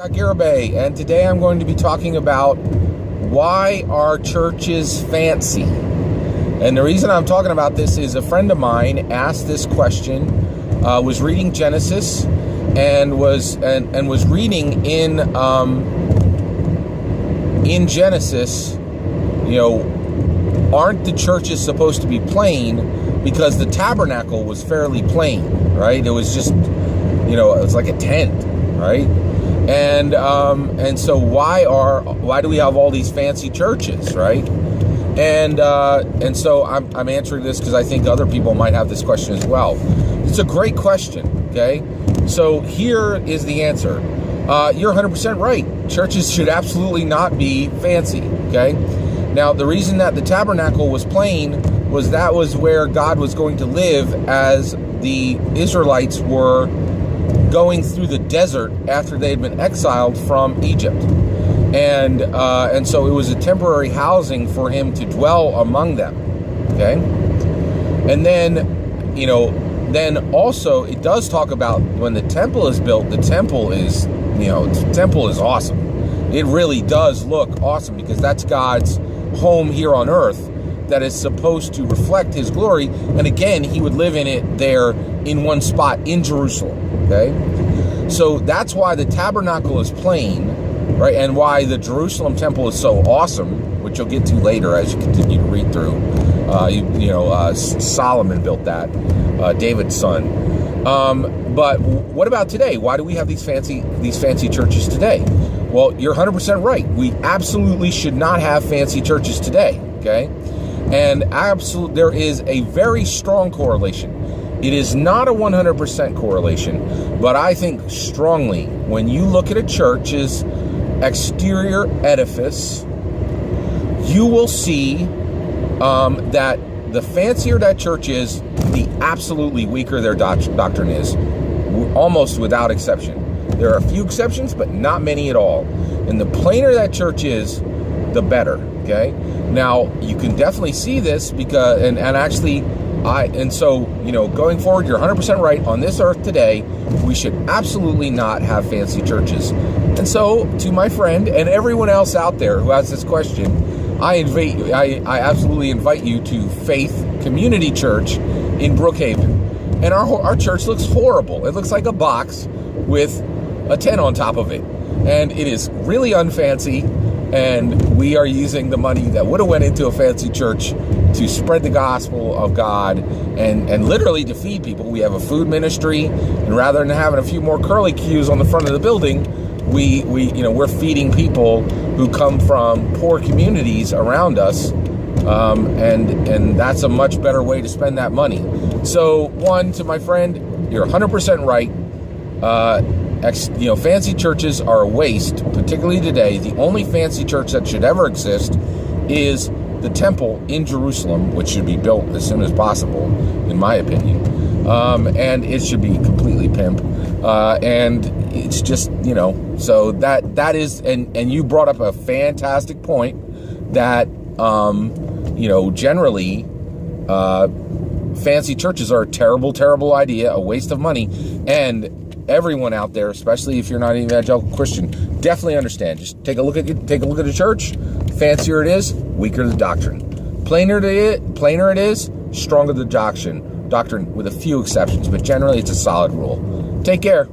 Garibay, and today I'm going to be talking about why are churches fancy. And the reason I'm talking about this is a friend of mine asked this question, was reading Genesis, and was reading in Genesis, aren't the churches supposed to be plain? Because the tabernacle was fairly plain, right? It was just, it was like a tent, right? And so why do we have all these fancy churches, right? And so I'm answering this because I think other people might have this question as well. It's a great question, okay? So here is the answer. You're 100% right. Churches should absolutely not be fancy, okay? Now, the reason that the tabernacle was plain was that was where God was going to live as the Israelites were going through the desert after they had been exiled from Egypt. And so it was a temporary housing for him to dwell among them, okay? And then, then also it does talk about when the temple is built, the temple is, the temple is awesome. It really does look awesome because that's God's home here on earth that is supposed to reflect his glory. And again, he would live in it there in one spot in Jerusalem, okay? So that's why the tabernacle is plain, right? And why the Jerusalem temple is so awesome, which you'll get to later as you continue to read through. Solomon built that, David's son. But what about today? Why do we have these fancy churches today? Well, you're 100% right. We absolutely should not have fancy churches today, okay? And there is a very strong correlation. It is not a 100% correlation, but I think strongly when you look at a church's exterior edifice, you will see that the fancier that church is, the absolutely weaker their doctrine is, almost without exception. There are a few exceptions, but not many at all. And the plainer that church is, the better, okay? Now, you can definitely see this because, so going forward, you're 100% right. On this earth today, we should absolutely not have fancy churches. And so, to my friend and everyone else out there who has this question, I absolutely invite you to Faith Community Church in Brookhaven. And our church looks horrible. It looks like a box with a tent on top of it. And it is really unfancy. And we are using the money that would have went into a fancy church to spread the gospel of God and literally to feed people. We have a food ministry, and rather than having a few more curly cues on the front of the building, we're feeding people who come from poor communities around us, and that's a much better way to spend that money. So, to my friend, you're 100% right. Fancy churches are a waste, particularly today. The only fancy church that should ever exist is the temple in Jerusalem, which should be built as soon as possible, in my opinion. And it should be completely pimp. And it's just, so that is, and you brought up a fantastic point that, generally, fancy churches are a terrible, terrible idea, a waste of money. And everyone out there, especially if you're not an evangelical Christian, definitely understand. Just take a look at the church. Fancier it is, weaker the doctrine. Plainer it is, stronger the doctrine with a few exceptions, but generally it's a solid rule. Take care.